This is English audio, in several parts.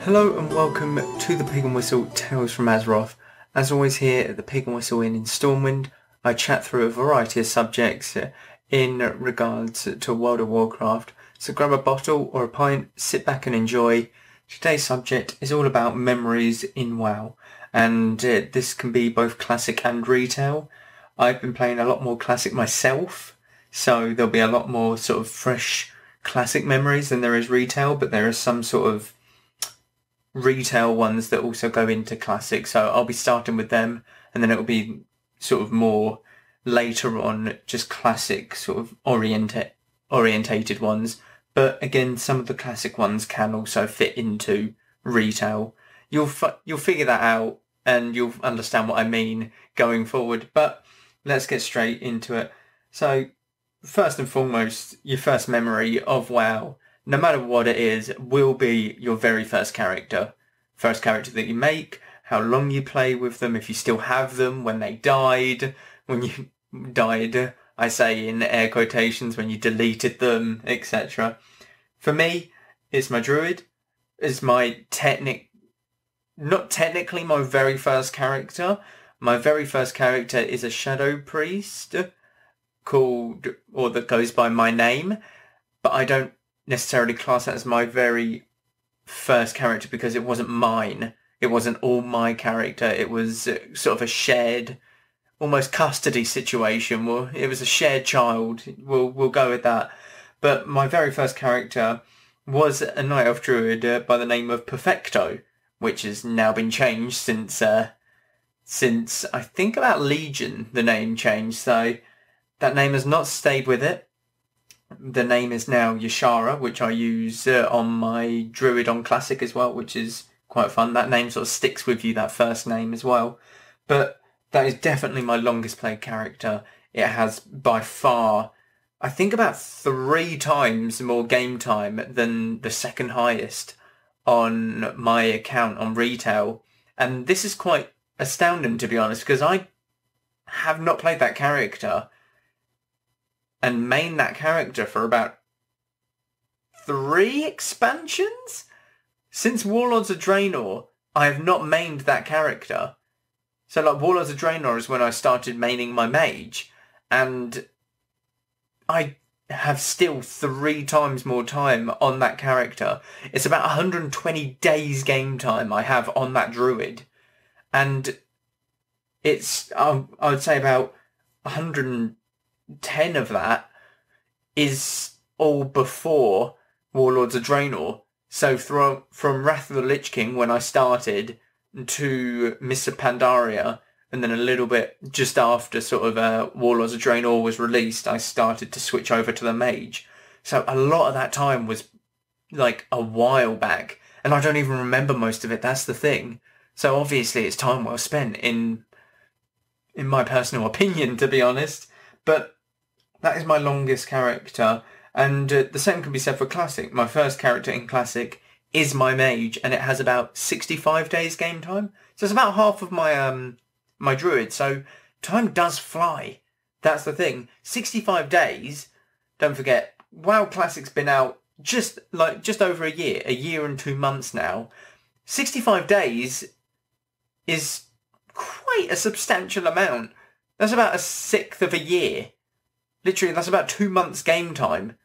Hello and welcome to the Pig and Whistle Tales from Azeroth. As always here at the Pig and Whistle Inn in Stormwind, I chat through a variety of subjects in regards to World of Warcraft. So grab a bottle or a pint, sit back and enjoy. Today's subject is all about memories in WoW, and this can be both classic and retail. I've been playing a lot more classic myself, so there'll be a lot more sort of fresh classic memories than there is retail, but there is some sort of retail ones that also go into classic, so I'll be starting with them, and then it'll be sort of more later on just classic sort of orientated ones. But again, some of the classic ones can also fit into retail. You'll figure that out and you'll understand what I mean going forward, but let's get straight into it. So first and foremost, your first memory of WoW, no matter what it is, will be your very first character. First character that you make, how long you play with them, if you still have them, when they died, when you died, I say in air quotations, when you deleted them, etc. For me, it's my druid. It's my not technically my very first character. My very first character is a shadow priest that goes by my name, but I don't necessarily class that as my very first character because it wasn't mine. It wasn't all my character. It was sort of a shared, almost custody situation. Well, it was a shared child. We'll go with that. But my very first character was a Night Elf Druid by the name of Perfecto, which has now been changed since I think about Legion. The name changed, so that name has not stayed with it. The name is now Yashara, which I use on my Druid on Classic as well, which is quite fun. That name sort of sticks with you, that first name as well. But that is definitely my longest played character. It has by far, I think, about 3 times more game time than the second highest on my account on retail. And this is quite astounding, to be honest, because I have not played that character and main that character for about 3 expansions? Since Warlords of Draenor, I have not mained that character. So like Warlords of Draenor is when I started maining my mage, and I have still 3 times more time on that character. It's about 120 days game time I have on that druid. And it's, I would say about 110 of that is all before Warlords of Draenor. So from Wrath of the Lich King when I started to Mists of Pandaria, and then a little bit just after sort of Warlords of Draenor was released, I started to switch over to the mage. So a lot of that time was like a while back, and I don't even remember most of it. That's the thing. So obviously it's time well spent in my personal opinion, to be honest. But that is my longest character, and the same can be said for Classic. My first character in Classic is my mage, and it has about 65 days game time. So it's about half of my my druid, so time does fly. That's the thing. 65 days, don't forget, WoW Classic's been out just over a year and 2 months now. 65 days is quite a substantial amount. That's about 1/6 of a year. Literally, that's about 2 months game time,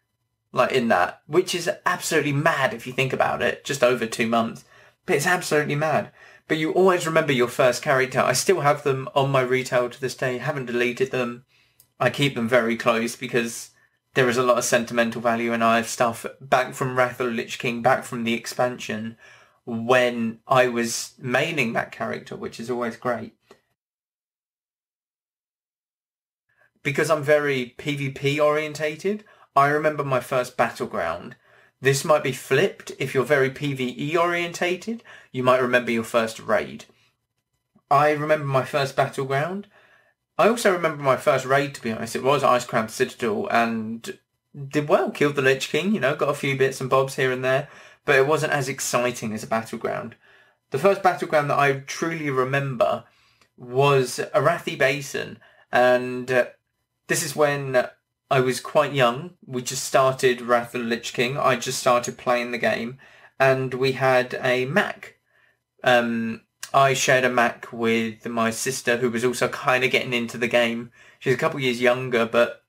like in that, which is absolutely mad if you think about it. Just over 2 months, but it's absolutely mad. But you always remember your first character. I still have them on my retail to this day. Haven't deleted them. I keep them very close because there is a lot of sentimental value, and I have stuff back from Wrath of the Lich King, back from the expansion when I was maining that character, which is always great. Because I'm very PvP orientated, I remember my first battleground. This might be flipped. If you're very PvE orientated, you might remember your first raid. I remember my first battleground. I also remember my first raid, to be honest. It was Icecrown Citadel, and did well, killed the Lich King, got a few bits and bobs here and there, but it wasn't as exciting as a battleground. The first battleground that I truly remember was Arathi Basin, and this is when I was quite young. We just started Wrath of the Lich King. I just started playing the game, and we had a Mac. I shared a Mac with my sister, who was also kind of getting into the game. She's a couple of years younger, but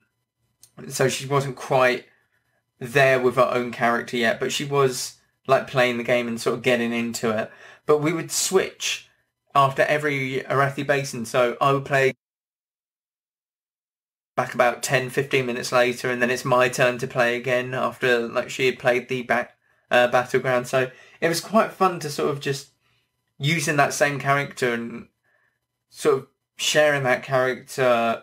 so she wasn't quite there with her own character yet, but she was like playing the game and sort of getting into it. But we would switch after every Arathi Basin, so I would play back about 10-15 minutes later, and then it's my turn to play again after like she had played the battleground. So it was quite fun to sort of just using that same character and sort of sharing that character.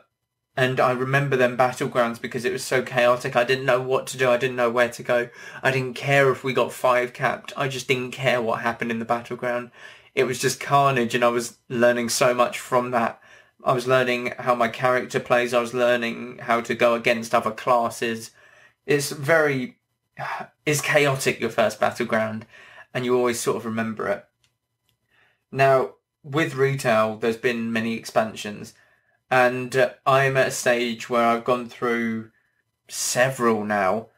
And I remember them battlegrounds because it was so chaotic. I didn't know what to do. I didn't know where to go. I didn't care if we got 5 capped. I just didn't care what happened in the battleground. It was just carnage, and I was learning so much from that. I was learning how my character plays. I was learning how to go against other classes. It's chaotic, your first battleground, and you always sort of remember it. Now, with retail, there's been many expansions, and I'm at a stage where I've gone through several now.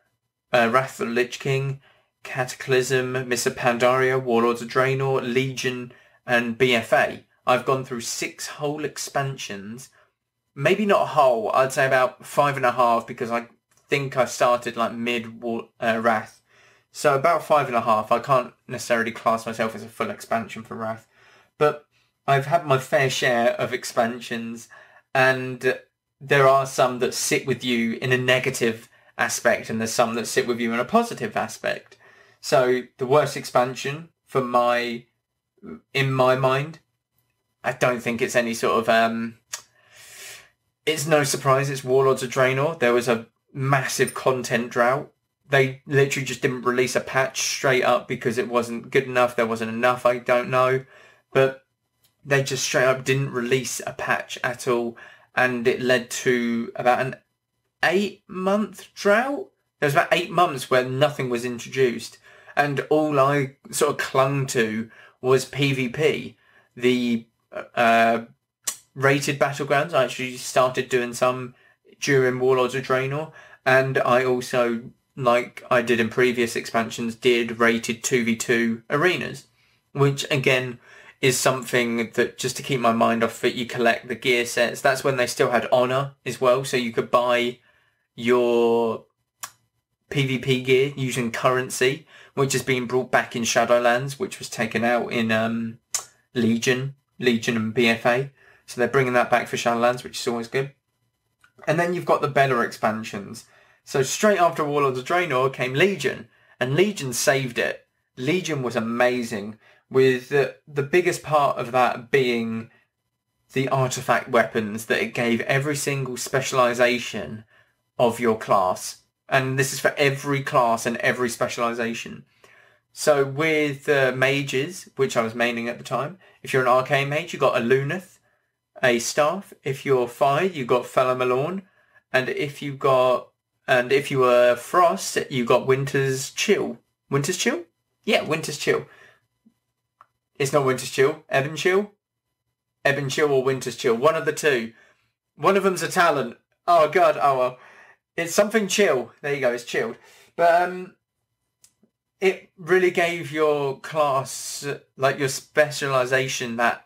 Wrath of the Lich King, Cataclysm, Mists of Pandaria, Warlords of Draenor, Legion, and BFA. I've gone through 6 whole expansions. Maybe not whole, I'd say about 5.5, because I think I started like mid-Wrath. So about 5.5. I can't necessarily class myself as a full expansion for Wrath. But I've had my fair share of expansions, and there are some that sit with you in a negative aspect, and there's some that sit with you in a positive aspect. So the worst expansion in my mind, I don't think it's any sort of it's no surprise, it's Warlords of Draenor. There was a massive content drought. They literally just didn't release a patch straight up because it wasn't good enough. There wasn't enough, I don't know. But they just straight up didn't release a patch at all. And it led to about an 8-month drought. There was about 8 months where nothing was introduced. And all I sort of clung to was PvP. The rated battlegrounds, I actually started doing some during Warlords of Draenor. And I also, like I did in previous expansions, did rated 2v2 arenas. Which, again, is something that, just to keep my mind off it, you collect the gear sets. That's when they still had Honor as well, so you could buy your PvP gear using currency, which has been brought back in Shadowlands, which was taken out in Legion and BFA. So they're bringing that back for Shadowlands, which is always good. And then you've got the better expansions. So straight after Warlords of Draenor came Legion, and Legion saved it. Legion was amazing, with the biggest part of that being the artifact weapons that it gave every single specialization of your class. And this is for every class and every specialization. So with mages, which I was maining at the time, if you're an arcane mage, you got a Luneth, a staff. If you're fire, you got Felamalorn, and if you were frost, you got Winter's Chill. Winter's Chill? Yeah, Winter's Chill. It's not Winter's Chill. Ebon Chill? Ebon Chill or Winter's Chill. One of the two. One of them's a talent. Oh, God. Oh, well. It's something chill. There you go. It's chilled. But it really gave your class, like your specialization, that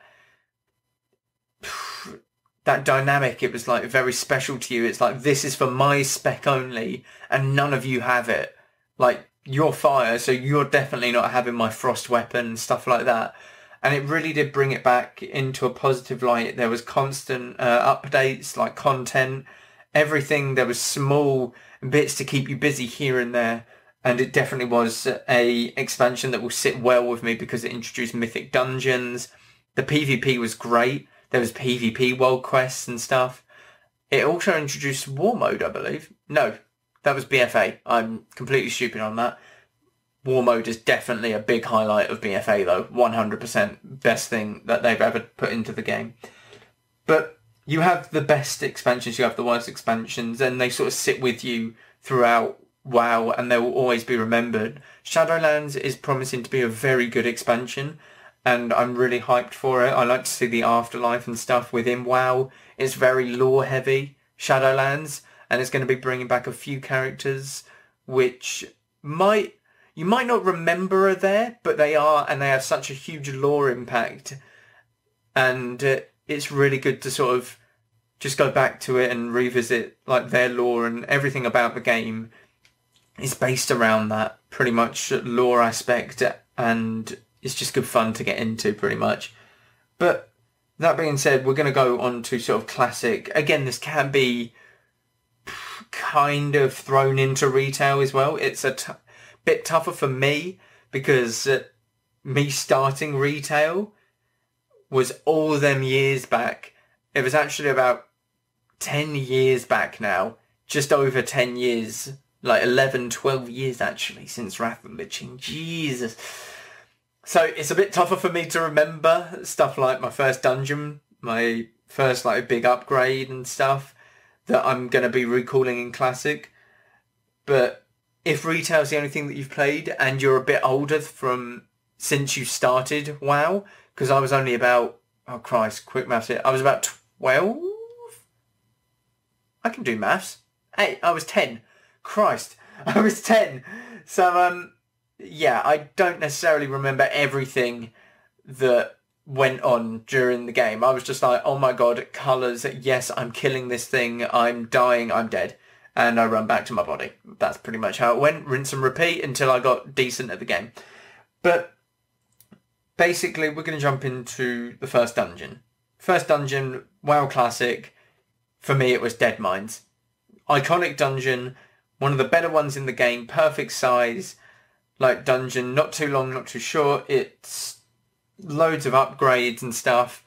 dynamic. It was like very special to you. It's like, this is for my spec only, and none of you have it. Like, you're fire, so you're definitely not having my frost weapon and stuff like that. And it really did bring it back into a positive light. There was constant updates, like content, everything. There was small bits to keep you busy here and there. And it definitely was a expansion that will sit well with me because it introduced mythic dungeons. The PvP was great. There was PvP world quests and stuff. It also introduced war mode, I believe. No, that was BFA. I'm completely stupid on that. War mode is definitely a big highlight of BFA though. 100% best thing that they've ever put into the game. But you have the best expansions, you have the worst expansions, and they sort of sit with you throughout WoW, and they will always be remembered. Shadowlands is promising to be a very good expansion, and I'm really hyped for it. I like to see the afterlife and stuff within WoW. It's very lore heavy, Shadowlands, and it's going to be bringing back a few characters which might... you might not remember are there, but they are, and they have such a huge lore impact. And it's really good to sort of just go back to it and revisit like their lore, and everything about the game is based around that pretty much lore aspect, and it's just good fun to get into pretty much. But that being said, we're going to go on to sort of classic. Again, this can be kind of thrown into retail as well. It's a bit tougher for me because me starting retail was all them years back. It was actually about 10 years back now, just over 10 years, like 11, 12 years actually, since Wrath of the Lich King. Jesus. So it's a bit tougher for me to remember stuff like my first dungeon, my first like big upgrade and stuff that I'm going to be recalling in Classic. But if retail's the only thing that you've played and you're a bit older from since you started WoW, because I was only about, oh Christ, quick maths here, I was about 12? I can do maths. Hey, I was 10. Christ, I was 10. So, yeah, I don't necessarily remember everything that went on during the game. I was just like, oh my god, colours, yes, I'm killing this thing, I'm dying, I'm dead. And I run back to my body. That's pretty much how it went. Rinse and repeat until I got decent at the game. But basically, we're going to jump into the first dungeon. First dungeon, WoW Classic. For me, it was Dead Mines. Iconic dungeon, one of the better ones in the game, perfect size, like dungeon, not too long, not too short. It's loads of upgrades and stuff.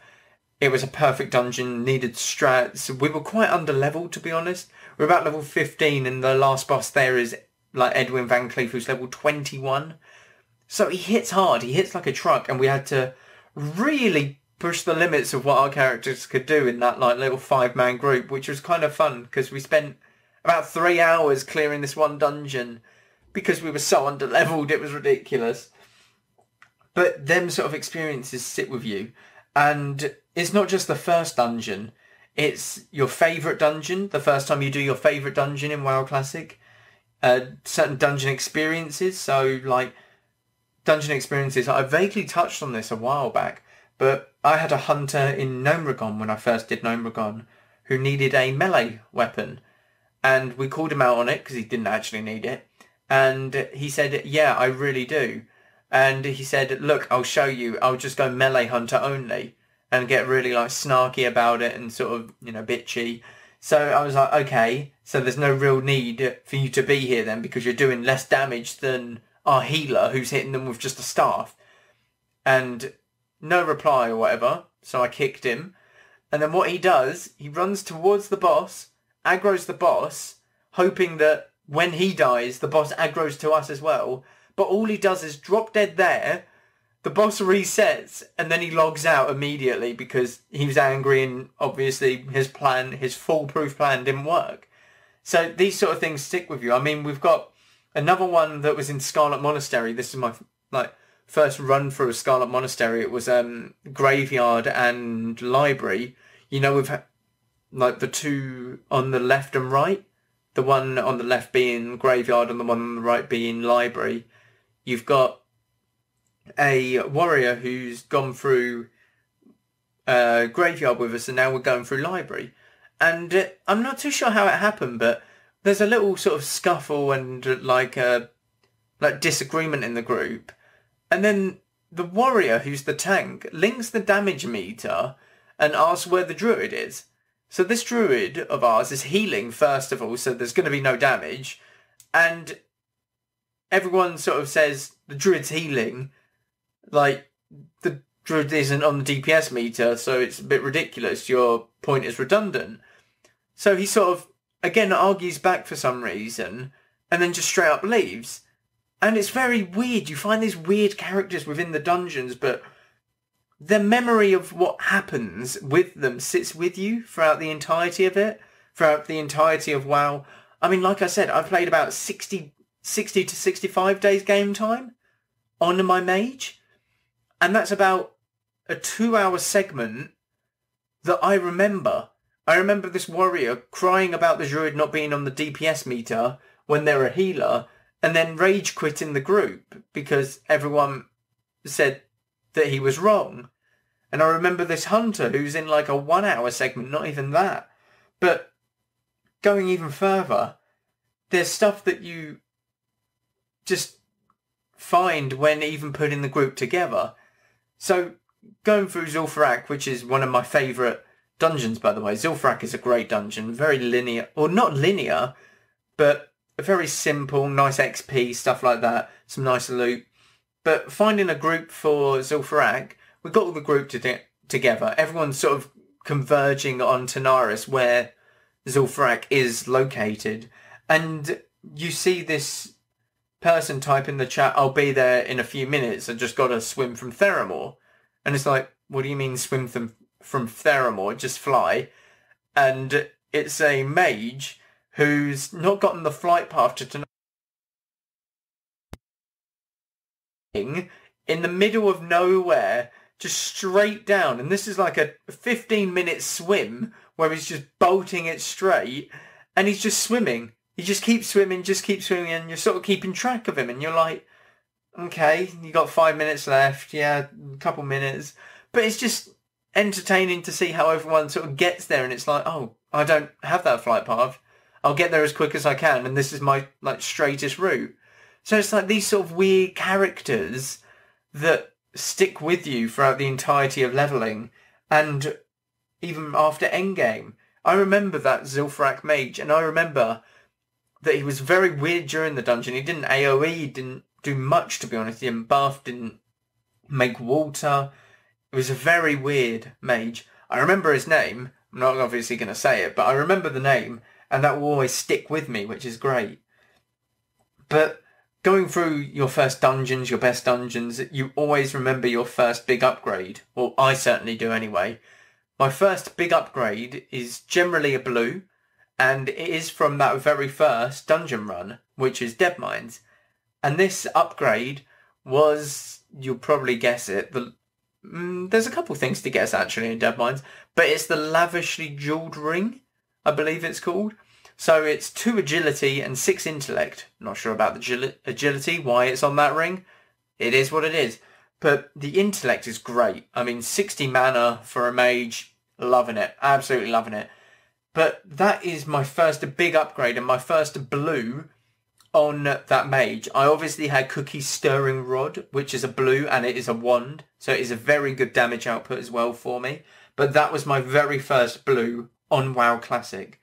It was a perfect dungeon, needed strats. We were quite under-leveled, to be honest. We're about level 15, and the last boss there is like Edwin Van Cleef, who's level 21. So he hits hard, he hits like a truck, and we had to really push the limits of what our characters could do in that like little 5-man group, which was kind of fun because we spent about 3 hours clearing this one dungeon because we were so under-leveled, it was ridiculous. But them sort of experiences sit with you, and it's not just the first dungeon, it's your favourite dungeon, the first time you do your favourite dungeon in WoW Classic, certain dungeon experiences. So like dungeon experiences, I vaguely touched on this a while back, but I had a hunter in Gnomeregan when I first did Gnomeregan who needed a melee weapon, and we called him out on it because he didn't actually need it, and he said, yeah, I really do. And he said, look, I'll show you, I'll just go melee hunter only, and get really like snarky about it and sort of, you know, bitchy. So I was like, okay, so there's no real need for you to be here then, because you're doing less damage than our healer who's hitting them with just a staff. And no reply or whatever, so I kicked him. And then what he does, he runs towards the boss, aggroes the boss, hoping that when he dies, the boss aggroes to us as well. But all he does is drop dead there, the boss resets, and then he logs out immediately because he was angry and obviously his plan, his foolproof plan didn't work. So these sort of things stick with you. I mean, we've got another one that was in Scarlet Monastery. This is my first run through a Scarlet Monastery. It was Graveyard and Library. You know, we've like the two on the left and right. The one on the left being Graveyard and the one on the right being Library. You've got a warrior who's gone through Graveyard with us, and now we're going through Library. And I'm not too sure how it happened, but there's a little sort of scuffle and like disagreement in the group. And then the warrior, who's the tank, links the damage meter and asks where the druid is. So this druid of ours is healing, first of all, so there's going to be no damage. And everyone sort of says, the druid's healing. Like, the druid isn't on the DPS meter, so it's a bit ridiculous. Your point is redundant. So he sort of, again, argues back for some reason, and then just straight up leaves. And it's very weird. You find these weird characters within the dungeons, but the memory of what happens with them sits with you throughout the entirety of it, throughout the entirety of WoW. I mean, like I said, I've played about 60 to 65 days game time on my mage. And that's about a 2-hour segment that I remember. I remember this warrior crying about the druid not being on the DPS meter when they're a healer, and then rage quit in the group because everyone said that he was wrong. And I remember this hunter who's in like a 1 hour segment, not even that. But going even further, there's stuff that you just find when even putting the group together. So going through Zul'Farrak, which is one of my favourite dungeons, by the way. Zul'Farrak is a great dungeon, very linear, or not linear, but very simple, nice XP, stuff like that, some nice loot. But finding a group for Zul'Farrak, we got all the group together. Everyone's sort of converging on Tanaris, where Zul'Farrak is located. And you see this person type in the chat, I'll be there in a few minutes, I just got to swim from Theramore. And it's like, what do you mean swim from Theramore? Just fly. And it's a mage who's not gotten the flight path to Tanaris, in the middle of nowhere, just straight down. And this is like a 15-minute swim where he's just bolting it straight, and he's just swimming. He just keeps swimming, and you're sort of keeping track of him, and you're like, okay, you got 5 minutes left, yeah, a couple minutes. But it's just entertaining to see how everyone sort of gets there, and it's like, oh, I don't have that flight path. I'll get there as quick as I can, and this is my like straightest route. So it's like these sort of weird characters that stick with you throughout the entirety of leveling, and even after endgame. I remember that Zul'Farrak mage, and I remember that he was very weird during the dungeon. He didn't AoE, he didn't do much, to be honest. He didn't buff, didn't make water. It was a very weird mage. I remember his name. I'm not obviously going to say it, but I remember the name, and that will always stick with me, which is great. But going through your first dungeons, your best dungeons, you always remember your first big upgrade. Well, I certainly do anyway. My first big upgrade is generally a blue, and it is from that very first dungeon run, which is Dead Mines. And this upgrade was, you'll probably guess it, there's a couple things to guess actually in Dead Mines, but it's the lavishly jeweled ring, I believe it's called. So it's 2 agility and 6 intellect. Not sure about the agility, why it's on that ring. It is what it is. But the intellect is great. I mean, 60 mana for a mage, loving it. Absolutely loving it. But that is my first big upgrade and my first blue on that mage. I obviously had Cookie's Stirring Rod, which is a blue and it is a wand. So it is a very good damage output as well for me. But that was my very first blue on WoW Classic.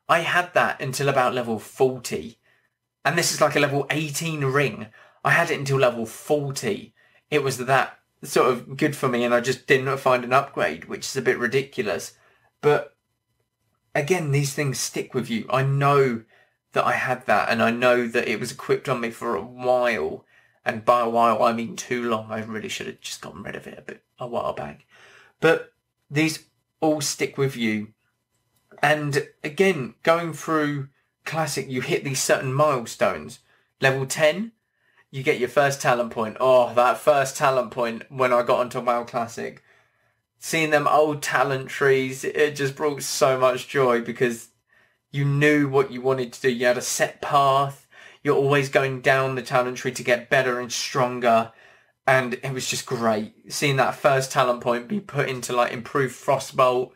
I had that until about level 40. And this is like a level 18 ring. I had it until level 40. It was that sort of good for me, and I just didn't find an upgrade, which is a bit ridiculous. But again, these things stick with you. I know that I had that, and I know that it was equipped on me for a while. And by a while, I mean too long. I really should have just gotten rid of it a while back. But these all stick with you. And again, going through Classic, you hit these certain milestones. Level 10, you get your first talent point. Oh, that first talent point when I got onto WoW Classic. Seeing them old talent trees, it just brought so much joy because you knew what you wanted to do. You had a set path. You're always going down the talent tree to get better and stronger. And it was just great. Seeing that first talent point be put into like improved Frostbolt,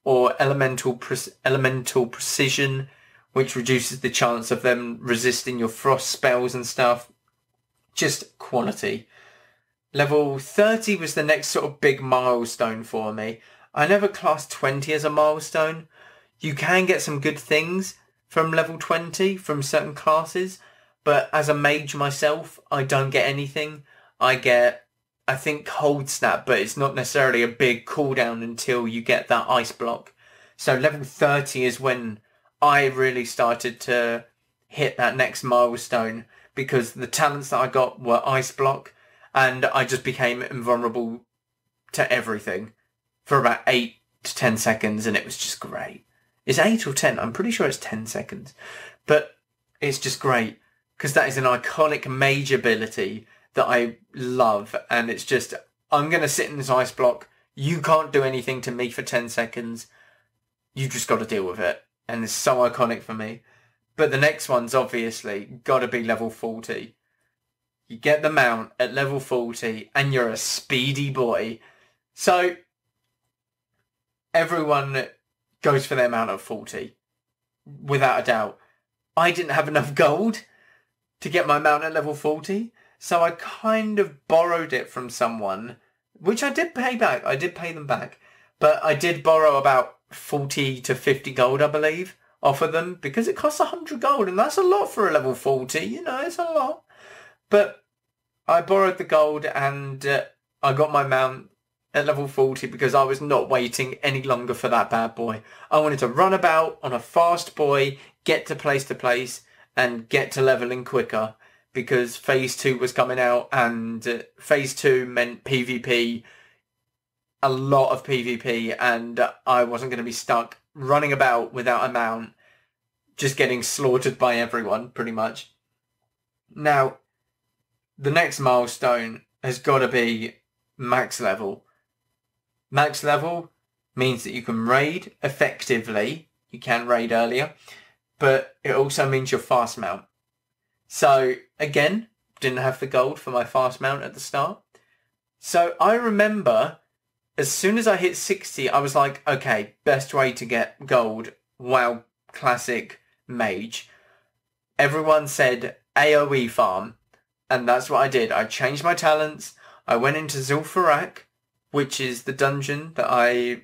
or elemental precision, which reduces the chance of them resisting your frost spells and stuff. Just quality. Level 30 was the next sort of big milestone for me. I never classed 20 as a milestone. You can get some good things from level 20 from certain classes, but as a mage myself, I don't get anything. I get, I think, Cold Snap, but it's not necessarily a big cooldown until you get that ice block. So level 30 is when I really started to hit that next milestone, because the talents that I got were ice block, and I just became invulnerable to everything for about 8 to 10 seconds, and it was just great. It's 8 or 10, I'm pretty sure it's 10 seconds. But it's just great, because that is an iconic mage ability that I love, and it's just, I'm going to sit in this ice block, you can't do anything to me for 10 seconds, you just got to deal with it, and it's so iconic for me. But the next one's obviously got to be level 40. You get the mount at level 40 and you're a speedy boy. So everyone goes for their mount at 40, without a doubt. I didn't have enough gold to get my mount at level 40, so I kind of borrowed it from someone, which I did pay back. I did pay them back, but I did borrow about 40 to 50 gold, I believe, off of them, because it costs 100 gold, and that's a lot for a level 40, you know, it's a lot. But I borrowed the gold, and I got my mount at level 40 because I was not waiting any longer for that bad boy. I wanted to run about on a fast boy, get to place, and get to leveling quicker, because phase 2 was coming out, and phase 2 meant PvP, a lot of PvP, and I wasn't going to be stuck running about without a mount, just getting slaughtered by everyone, pretty much. Now, the next milestone has got to be max level. Max level means that you can raid effectively. You can raid earlier, but it also means you're fast mount. So again, didn't have the gold for my fast mount at the start. So I remember as soon as I hit 60, I was like, okay, best way to get gold. WoW Classic Mage. Everyone said AoE farm, and that's what I did. I changed my talents. I went into Zul'Farrak, which is the dungeon that I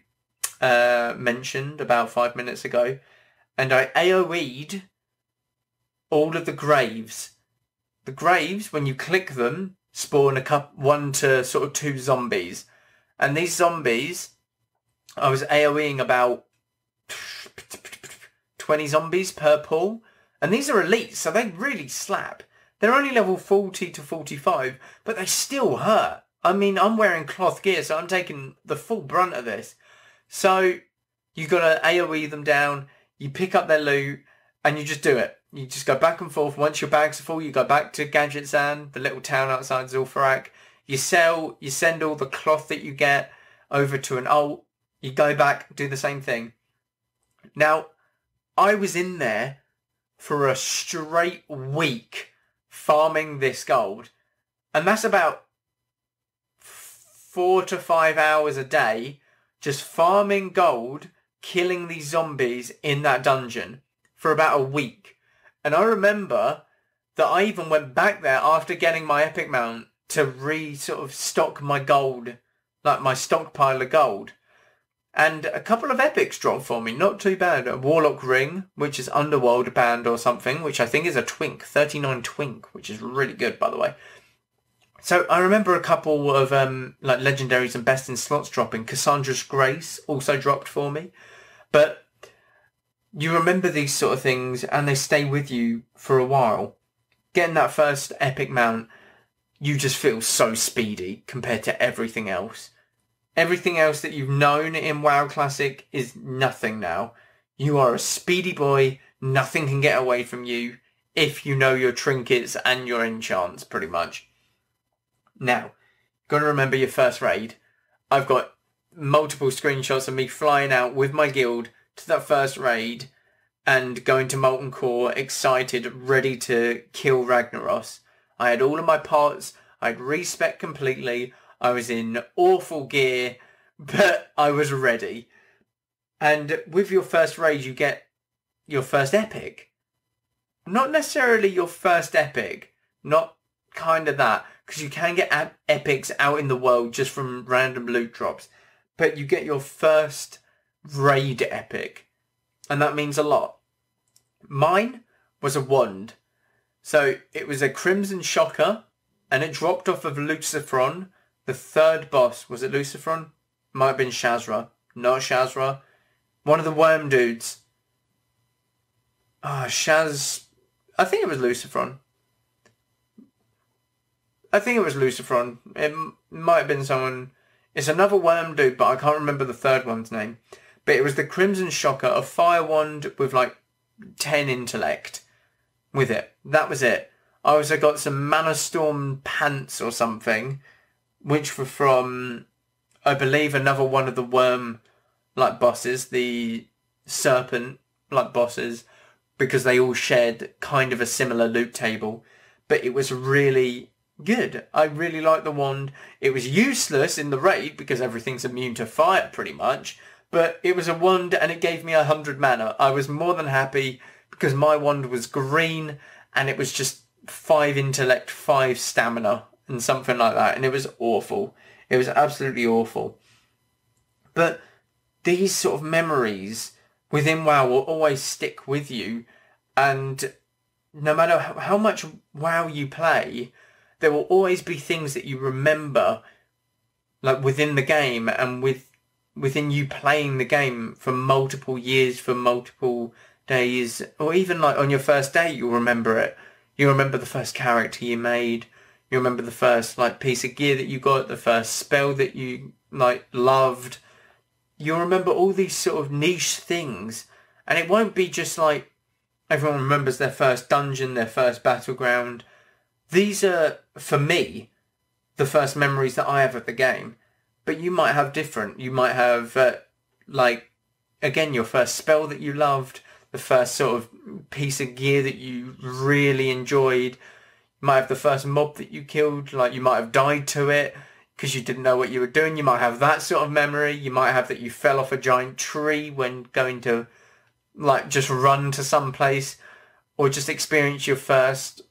mentioned about 5 minutes ago, and I AoE'd all of the graves. The graves, when you click them, spawn 1 to sort of 2 zombies. And these zombies, I was AoEing about 20 zombies per pull. And these are elites, so they really slap. They're only level 40 to 45, but they still hurt. I mean, I'm wearing cloth gear, so I'm taking the full brunt of this. So you got to AoE them down, you pick up their loot, and you just do it. You just go back and forth. Once your bags are full, you go back to Gadgetzan, the little town outside Zul'Farrak. You sell, you send all the cloth that you get over to an alt. You go back, do the same thing. Now, I was in there for a straight week farming this gold. And that's about 4 to 5 hours a day just farming gold, killing these zombies in that dungeon for about a week. And I remember that I even went back there after getting my epic mount to sort of stock my gold, like my stockpile of gold. And a couple of epics dropped for me, not too bad. A Warlock Ring, which is Underworld band or something, which I think is a twink, 39 twink, which is really good, by the way. So I remember a couple of like legendaries and best in slots dropping. Cassandra's Grace also dropped for me. But you remember these sort of things and they stay with you for a while. Getting that first epic mount, you just feel so speedy compared to everything else. Everything else that you've known in WoW Classic is nothing now. You are a speedy boy. Nothing can get away from you if you know your trinkets and your enchants, pretty much. Now, got to remember your first raid. I've got multiple screenshots of me flying out with my guild to that first raid and going to Molten Core, excited, ready to kill Ragnaros. I had all of my pots. I'd respec completely. I was in awful gear, but I was ready. And with your first raid, you get your first epic. Not necessarily your first epic. Not kind of that. Because you can get epics out in the world just from random loot drops. But you get your first raid epic. And that means a lot. Mine was a wand. So it was a Crimson Shocker. And it dropped off of Lucifron. The third boss. Was it Lucifron? Might have been Shazra. Not Shazra. One of the worm dudes. Shaz... I think it was Lucifron. It might have been someone... It's another worm dude, but I can't remember the third one's name. But it was the Crimson Shocker, a fire wand with like 10 intellect with it. That was it. I also got some Mana Storm pants or something, which were from, I believe, another one of the worm like bosses, the serpent like bosses. because they all shared kind of a similar loot table, but it was really good. I really liked the wand. It was useless in the raid because everything's immune to fire pretty much, but it was a wand and it gave me 100 mana. I was more than happy because my wand was green and it was just 5 intellect, 5 stamina and something like that, and it was awful. It was absolutely awful. But these sort of memories within WoW will always stick with you, and no matter how much WoW you play, there will always be things that you remember, like within the game and within you playing the game for multiple years, for multiple days, or even like on your first day you'll remember it. You remember the first character you made, you remember the first like piece of gear that you got, the first spell that you like loved. You'll remember all these sort of niche things, and it won't be just like everyone remembers their first dungeon, their first battleground. These are, for me, the first memories that I have of the game. But you might have different. You might have, like, again, your first spell that you loved, the first sort of piece of gear that you really enjoyed. You might have the first mob that you killed, like you might have died to it because you didn't know what you were doing. You might have that sort of memory. You might have that you fell off a giant tree when going to, like, just run to some place, or just experience your first,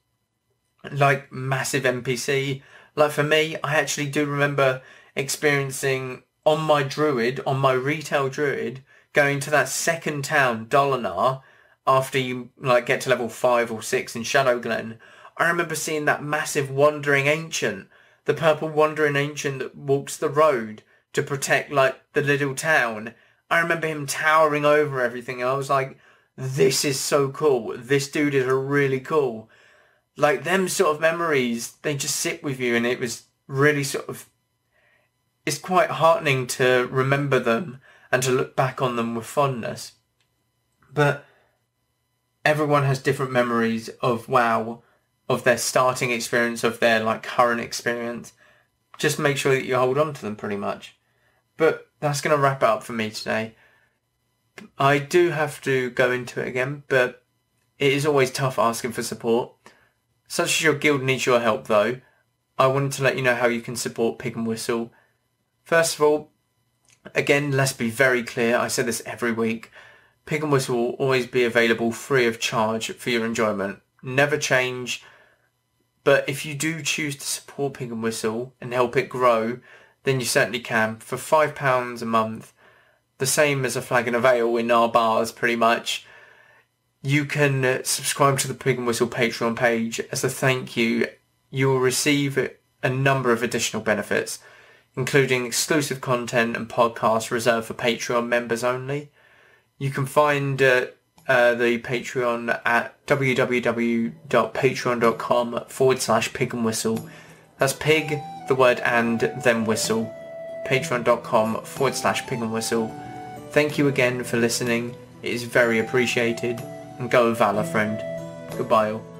like, massive NPC. Like, for me, I actually do remember experiencing on my druid, on my retail druid, going to that second town, Dolinar, after you, like, get to level 5 or 6 in Shadowglen. I remember seeing that massive wandering ancient, the purple wandering ancient that walks the road to protect, like, the little town. I remember him towering over everything, and I was like, this is so cool. This dude is really cool. Like, them sort of memories, they just sit with you, and it was really sort of, it's quite heartening to remember them and to look back on them with fondness. But everyone has different memories of WoW, of their starting experience, of their, like, current experience. Just make sure that you hold on to them pretty much. But that's going to wrap it up for me today. I do have to go into it again, but it is always tough asking for support. Such as your guild needs your help, though. I wanted to let you know how you can support Pig and Whistle. First of all, again, let's be very clear. I say this every week. Pig and Whistle will always be available free of charge for your enjoyment. Never change. But if you do choose to support Pig and Whistle and help it grow, then you certainly can. For £5 a month, the same as a flagon of ale in our bars, pretty much, you can subscribe to the Pig and Whistle Patreon page. As a thank you, you will receive a number of additional benefits, including exclusive content and podcasts reserved for Patreon members only. You can find the Patreon at www.patreon.com/pig and whistle. That's pig, the word and, then whistle. Patreon.com/pig and whistle. Thank you again for listening. It is very appreciated. And go with Valor, friend. Goodbye all.